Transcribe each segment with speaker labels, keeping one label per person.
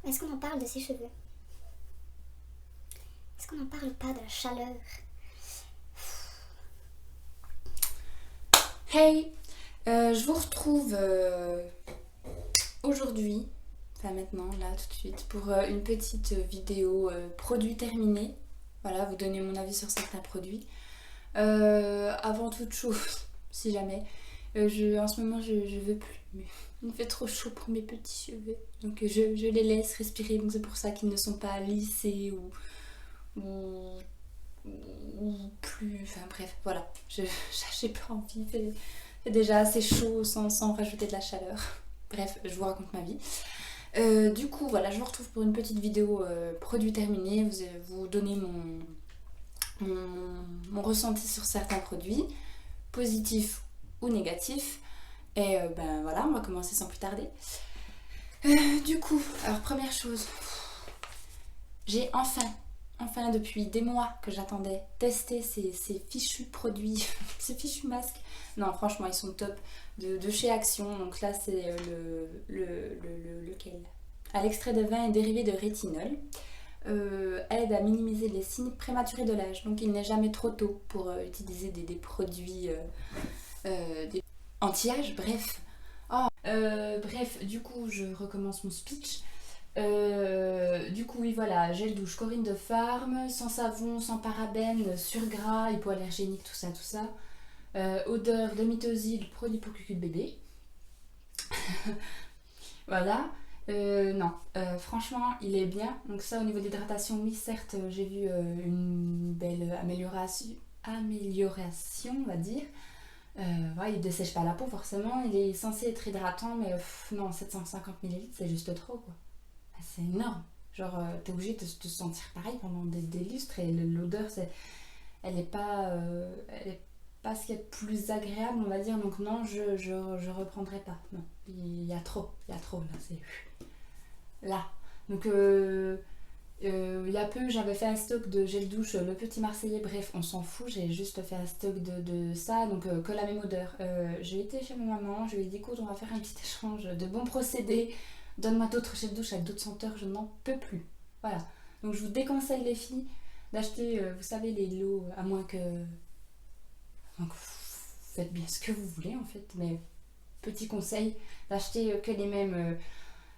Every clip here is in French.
Speaker 1: Est-ce qu'on en parle de ses cheveux? Est-ce qu'on n'en parle pas de la chaleur?
Speaker 2: Hey, je vous retrouve aujourd'hui, enfin maintenant, là tout de suite, pour une petite vidéo produit terminé. Voilà, vous donner mon avis sur certains produits. Avant toute chose, si jamais, en ce moment je veux plus, mais il fait trop chaud pour mes petits cheveux. Donc je les laisse respirer, donc c'est pour ça qu'ils ne sont pas lissés ou, ou plus, enfin bref, voilà. J'ai pas envie, il fait déjà assez chaud sans rajouter de la chaleur. Bref, je vous raconte ma vie. Du coup, voilà, je vous retrouve pour une petite vidéo produit terminé. Vous donner mon ressenti sur certains produits, positifs ou négatifs. Et ben voilà, on va commencer sans plus tarder. Du coup, alors première chose, j'ai enfin depuis des mois que j'attendais tester ces fichus produits, ces fichus masques. Non, franchement, ils sont top de chez Action. Donc là, c'est lequel? À l'extrait de vin et dérivé de rétinol. Aide à minimiser les signes prématurés de l'âge. Donc il n'est jamais trop tôt pour utiliser des produits anti-âge, bref. Bref, du coup, je recommence mon speech. Du coup, oui, voilà, gel douche Corinne de Farm, sans savon, sans parabènes, sur gras, hypoallergénique, tout ça, tout ça. Odeur de mitoside, produit pour cucu de bébé. Voilà. Non, franchement, il est bien. Donc ça, au niveau de l'hydratation, oui, certes, j'ai vu une belle amélioration, on va dire. Ouais, il dessèche pas la peau forcément, il est censé être hydratant, mais non, 750 ml, c'est juste trop, quoi. C'est énorme. Genre, t'es obligé de te sentir pareil pendant des lustres, et l'odeur, elle est pas ce qui est le plus agréable, on va dire. Donc non, je reprendrai pas. Non, il y a trop là, c'est là. Donc il y a peu, j'avais fait un stock de gel douche, le petit Marseillais, bref, on s'en fout, j'ai juste fait un stock de ça, donc que la même odeur. J'ai été chez ma maman, je lui ai dit écoute, on va faire un petit échange de bons procédés, donne-moi d'autres gel douche avec d'autres senteurs, je n'en peux plus. Voilà. Donc je vous déconseille les filles d'acheter, vous savez, les lots, à moins que. Donc faites bien ce que vous voulez en fait, mais petit conseil, d'acheter que les mêmes.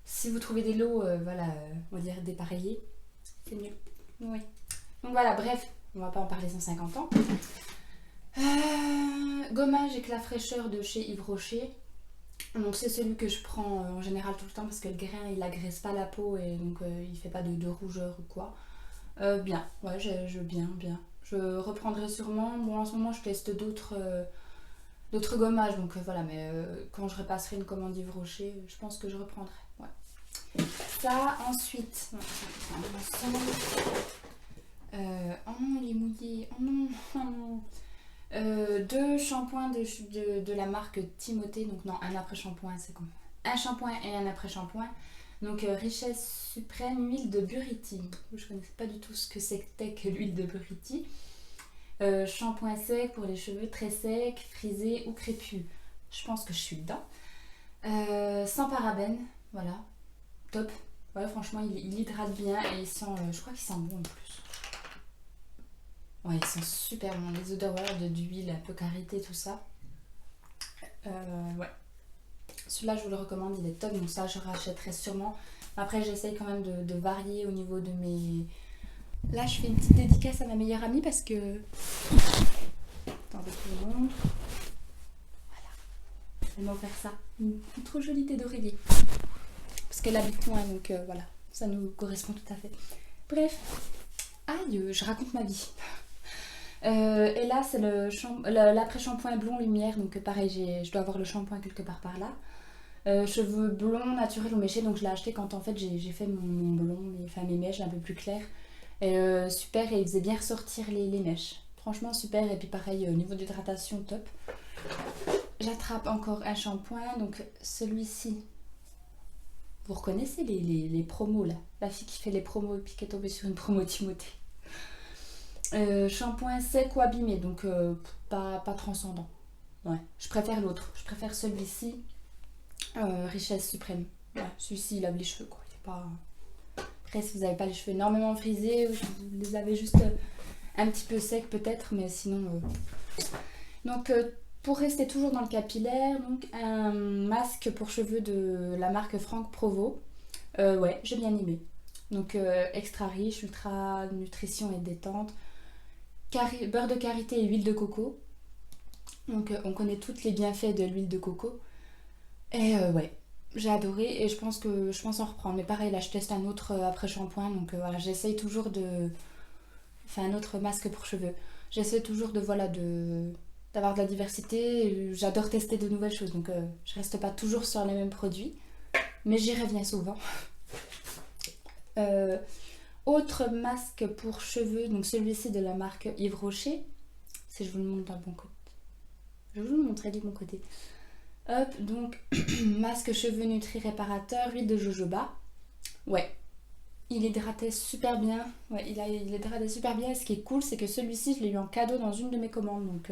Speaker 2: Si vous trouvez des lots, voilà, on va dire dépareillés, c'est mieux. Oui. Donc voilà, bref, on va pas en parler 150 ans. Gommage avec la fraîcheur de chez Yves Rocher. Donc c'est celui que je prends en général tout le temps parce que le grain il agresse pas la peau et donc il fait pas de rougeur ou quoi. Bien, ouais, bien. Je reprendrai sûrement. Bon, en ce moment je teste d'autres gommages, donc voilà, mais quand je repasserai une commande Yves Rocher, je pense que je reprendrai. Ouais. Ça, ensuite. Oh non, il est mouillé. Oh non, oh non. Deux shampoings de la marque Timothée. Donc, non, un après-shampoing, c'est comme un shampoing et un après-shampoing. Donc, Richesse Suprême, huile de Buriti. Je ne connaissais pas du tout ce que c'était que l'huile de Buriti. Shampoing sec pour les cheveux très secs, frisés ou crépus. Je pense que je suis dedans. Sans parabènes, voilà. Top. Ouais, franchement, il hydrate bien et il sent, je crois qu'il sent bon en plus. Ouais, il sent super bon. Les odeurs voilà, d'huile, un peu karité, tout ça. Ouais. Celui-là, je vous le recommande, il est top. Donc ça, je rachèterai sûrement. Après, j'essaye quand même de varier au niveau de mes... Là, je fais une petite dédicace à ma meilleure amie parce que... Attendez, je vous montre. Voilà. Elle m'a offert ça. Une trop jolie thé d'oreiller. Parce qu'elle habite loin, donc voilà. Ça nous correspond tout à fait. Bref. Aïe, je raconte ma vie. Et là, c'est l'après-shampoing blond lumière. Donc pareil, je dois avoir le shampoing quelque part par là. Cheveux blonds, naturels ou méchés. Donc je l'ai acheté quand en fait j'ai fait mon blond, mes mèches un peu plus claires. Et super, et il faisait bien ressortir les mèches. Franchement super. Et puis pareil, au niveau d'hydratation, top. J'attrape encore un shampoing. Donc celui-ci. Vous reconnaissez les promos là? La fille qui fait les promos et puis qui est tombée sur une promo Timothée. Shampoing sec ou abîmé, donc pas transcendant. Ouais, je préfère l'autre. Je préfère celui-ci. Richesse suprême. Ouais, celui-ci il lave les cheveux quoi. Il est pas... Après, si vous n'avez pas les cheveux énormément frisés, ou si vous les avez juste un petit peu secs peut-être, mais sinon... Donc, pour rester toujours dans le capillaire, donc un masque pour cheveux de la marque Franck Provo. Ouais, j'ai bien aimé. Donc, extra riche, ultra nutrition et détente. Beurre de karité et huile de coco. Donc, on connaît tous les bienfaits de l'huile de coco. Et ouais, j'ai adoré et je pense en reprendre. Mais pareil, là, je teste un autre après-shampoing. Donc, voilà, j'essaye toujours de... Enfin, un autre masque pour cheveux. J'essaie toujours de, voilà, d'avoir de la diversité. J'adore tester de nouvelles choses. Donc, je reste pas toujours sur les mêmes produits. Mais j'y reviens souvent. Autre masque pour cheveux, donc celui-ci de la marque Yves Rocher. Si je vous le montre d'un bon côté. Je vais vous le montrer du bon côté. Hop, donc masque cheveux nutri réparateur, huile de jojoba. Ouais, il hydratait super bien. Ouais, il hydratait super bien. Et ce qui est cool, c'est que celui-ci, je l'ai eu en cadeau dans une de mes commandes. Donc,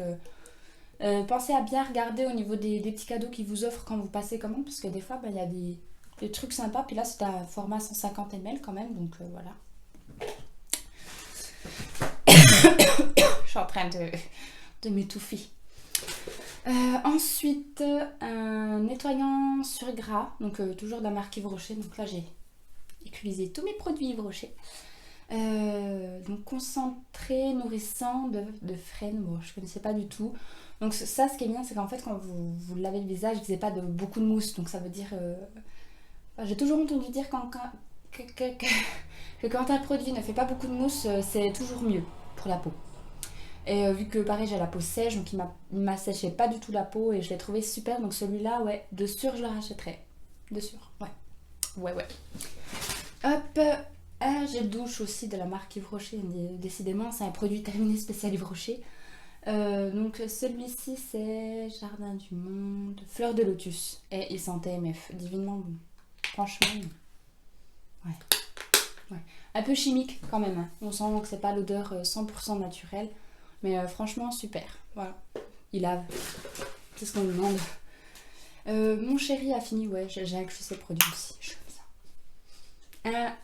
Speaker 2: pensez à bien regarder au niveau des petits cadeaux qu'ils vous offrent quand vous passez commande. Parce que des fois, il y a des trucs sympas. Puis là, c'était un format 150 ml quand même. Donc, voilà. Je suis en train de m'étouffer. Ensuite, un nettoyant sur gras, donc toujours de la marque Yves Rocher. Donc là, j'ai utilisé tous mes produits Yves Rocher. Donc concentré, nourrissant de frêne. Bon, je connaissais pas du tout. Donc ça, ce qui est bien, c'est qu'en fait, quand vous lavez le visage, vous n'avez pas beaucoup de mousse. Donc ça veut dire... Enfin, j'ai toujours entendu dire que quand un produit ne fait pas beaucoup de mousse, c'est toujours mieux pour la peau. Et vu que pareil j'ai la peau sèche, donc il m'asséchait pas du tout la peau et je l'ai trouvé super. Donc celui-là, ouais, de sûr je le rachèterai. De sûr, ouais. Hop, un gel douche aussi de la marque Yves Rocher. Décidément, c'est un produit terminé spécial Yves Rocher. Donc celui-ci c'est Jardin du Monde, Fleur de Lotus. Et il sentait MF, divinement bon. Franchement, ouais. Un peu chimique quand même, hein. On sent que c'est pas l'odeur 100% naturelle. Mais franchement, super. Voilà. Il lave. C'est ce qu'on lui demande. Mon chéri a fini. Ouais, j'ai inclus ses produits aussi. Je fais ça.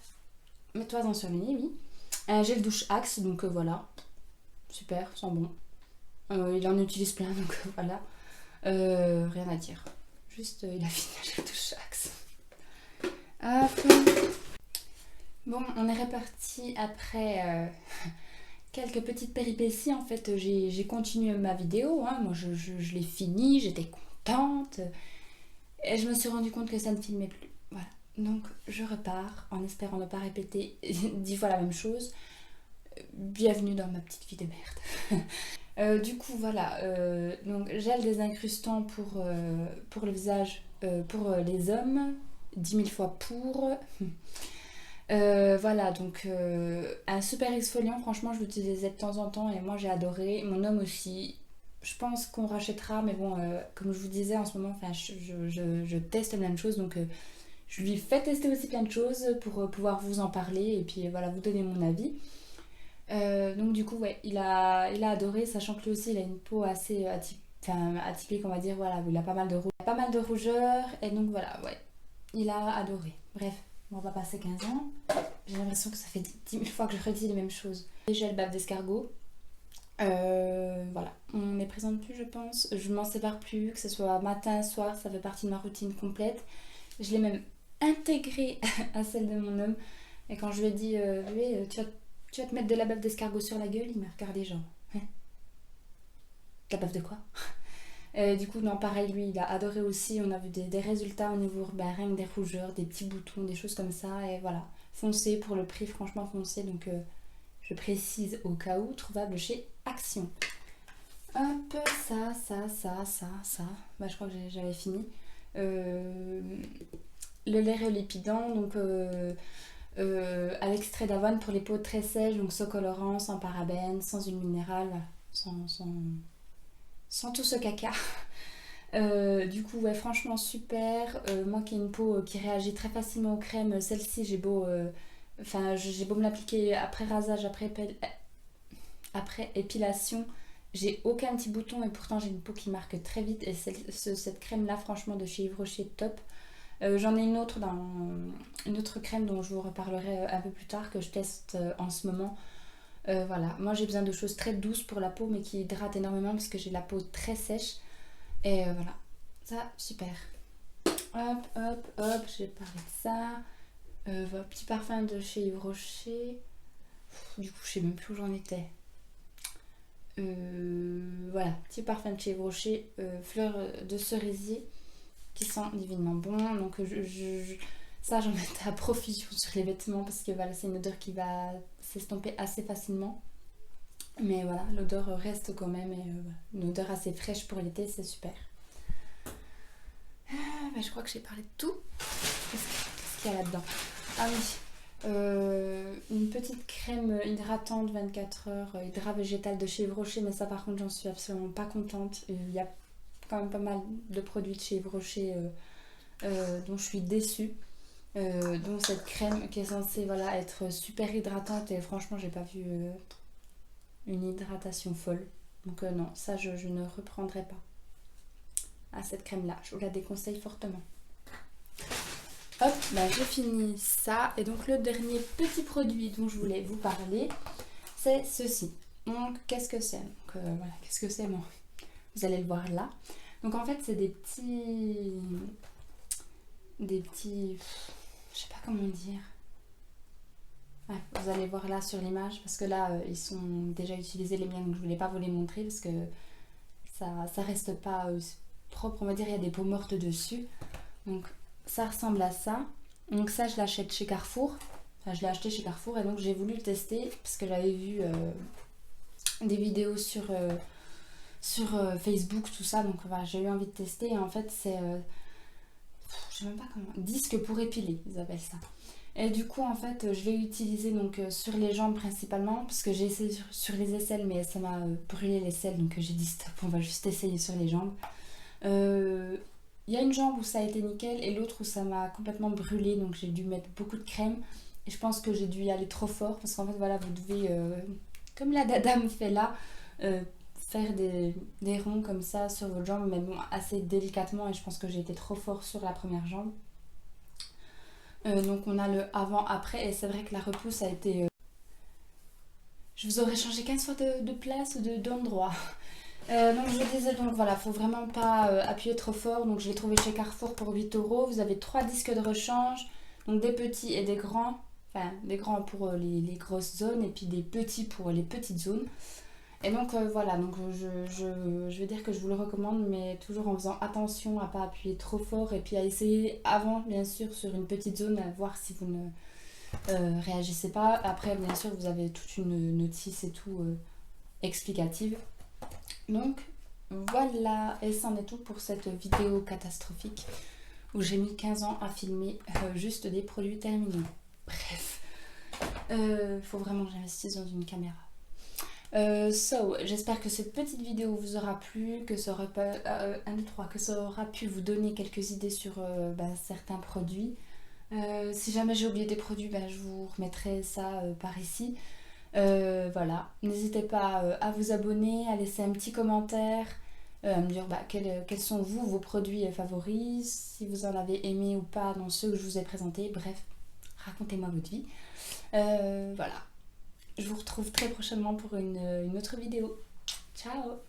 Speaker 2: Mets-toi-en sur le nez, oui. Un gel douche Axe. Donc voilà. Super, sent bon. Il en utilise plein. Donc voilà. Rien à dire. Juste, il a fini un gel douche Axe. Hop. Bon, on est reparti après... quelques petites péripéties. En fait, j'ai continué ma vidéo, hein. Moi je l'ai fini, j'étais contente et je me suis rendu compte que ça ne filmait plus. Voilà, donc je repars en espérant ne pas répéter 10 fois la même chose. Bienvenue dans ma petite vie de merde. Du coup voilà, donc gel désincrustant pour le visage, pour les hommes, 10 000 fois pour... Voilà, donc un super exfoliant, franchement je l'utilisais de temps en temps et moi j'ai adoré. Mon homme aussi, je pense qu'on rachètera, mais bon, comme je vous disais en ce moment, je teste plein de choses, donc je lui fais tester aussi plein de choses pour pouvoir vous en parler et puis voilà, vous donner mon avis. Donc du coup, ouais, il a adoré, sachant que lui aussi il a une peau assez atypique, on va dire, voilà, il a pas mal de rougeur et donc voilà, ouais, il a adoré. Bref. On va passer 15 ans. J'ai l'impression que ça fait 10 000 fois que je redis les mêmes choses. Les gels bave d'escargot. Voilà. On ne les présente plus, je pense. Je m'en sépare plus, que ce soit matin, soir, ça fait partie de ma routine complète. Je l'ai même intégré à celle de mon homme. Et quand je lui ai dit, tu vas te mettre de la bave d'escargot sur la gueule, il m'a regardé genre, hein, de la bave de quoi? Du coup, non, pareil, lui, il a adoré aussi. On a vu des résultats au niveau rien que des rougeurs, des petits boutons, des choses comme ça. Et voilà, foncez pour le prix, franchement foncez. Donc, je précise au cas où, trouvable chez Action. Hop, ça. Bah, je crois que j'avais fini. Le lait relipidant, donc à l'extrait d'avoine pour les peaux très sèches, donc sans colorant, sans parabènes, sans huile minérale, sans tout ce caca. Du coup, ouais, franchement super. Moi qui ai une peau qui réagit très facilement aux crèmes, celle-ci, j'ai beau me l'appliquer après rasage, après épilation, j'ai aucun petit bouton et pourtant j'ai une peau qui marque très vite. Et cette crème-là, franchement, de chez Yves Rocher, top. J'en ai une autre crème dont je vous reparlerai un peu plus tard que je teste en ce moment. Voilà, moi j'ai besoin de choses très douces pour la peau mais qui hydratent énormément parce que j'ai la peau très sèche. Et voilà, ça super. Hop, hop, hop, j'ai parlé de ça. Voilà, petit parfum de chez Yves Rocher. Du coup, je sais même plus où j'en étais. Voilà, petit parfum de chez Yves Rocher, fleur de cerisier qui sent divinement bon. Donc ça, j'en mettais à profusion sur les vêtements parce que voilà, c'est une odeur qui va s'estomper assez facilement. Mais voilà, l'odeur reste quand même et une odeur assez fraîche pour l'été, c'est super. Je crois que j'ai parlé de tout. Qu'est-ce qu'il y a là-dedans? Ah oui, une petite crème hydratante 24 heures, hydrat végétal de chez Yves Rocher, mais ça par contre j'en suis absolument pas contente. Il y a quand même pas mal de produits de chez Yves Rocher dont je suis déçue. Dont cette crème qui est censée voilà, être super hydratante et franchement j'ai pas vu une hydratation folle. Donc non, ça je ne reprendrai pas à cette crème là, je vous la déconseille fortement. Hop, bah j'ai fini ça. Et donc le dernier petit produit dont je voulais vous parler, c'est ceci. Donc qu'est-ce que c'est? Donc voilà, qu'est-ce que c'est? Bon, vous allez le voir là. Donc en fait c'est des petits, je sais pas comment dire. Ouais, vous allez voir là sur l'image parce que là ils sont déjà utilisés les miens, donc je voulais pas vous les montrer parce que ça reste pas propre, on va dire, il y a des peaux mortes dessus. Donc ça ressemble à ça. Donc ça je l'achète chez Carrefour. Enfin je l'ai acheté chez Carrefour et donc j'ai voulu le tester parce que j'avais vu des vidéos sur Facebook, tout ça. Donc voilà, j'ai eu envie de tester et en fait c'est je sais même pas comment. Disque pour épiler, ils appellent ça. Et du coup en fait je l'ai utilisé donc sur les jambes principalement parce que j'ai essayé sur les aisselles mais ça m'a brûlé les selles donc j'ai dit stop, on va juste essayer sur les jambes. Il y a une jambe où ça a été nickel et l'autre où ça m'a complètement brûlé donc j'ai dû mettre beaucoup de crème et je pense que j'ai dû y aller trop fort parce qu'en fait voilà vous devez comme la dada me fait là faire des ronds comme ça sur votre jambe mais bon assez délicatement et je pense que j'ai été trop fort sur la première jambe. Donc on a le avant-après et c'est vrai que la repousse a été... Je vous aurais changé 15 fois de place ou d'endroit. Donc je disais donc voilà, faut vraiment pas appuyer trop fort. Donc je l'ai trouvé chez Carrefour pour 8 €. Vous avez 3 disques de rechange, donc des petits et des grands. Enfin des grands pour les grosses zones et puis des petits pour les petites zones. Et donc voilà, donc je vais dire que je vous le recommande, mais toujours en faisant attention à pas appuyer trop fort et puis à essayer avant, bien sûr, sur une petite zone, à voir si vous ne réagissez pas. Après, bien sûr, vous avez toute une notice et tout explicative. Donc voilà, et c'en est tout pour cette vidéo catastrophique où j'ai mis 15 ans à filmer juste des produits terminés. Bref, faut vraiment que j'investisse dans une caméra. J'espère que cette petite vidéo vous aura plu, que ça aura pas, que ça aura pu vous donner quelques idées sur certains produits. Si jamais j'ai oublié des produits, je vous remettrai ça par ici. Voilà, n'hésitez pas à vous abonner, à laisser un petit commentaire, à me dire quels sont vos produits favoris, si vous en avez aimé ou pas dans ceux que je vous ai présentés. Bref, racontez-moi votre vie. Voilà. Je vous retrouve très prochainement pour une autre vidéo. Ciao!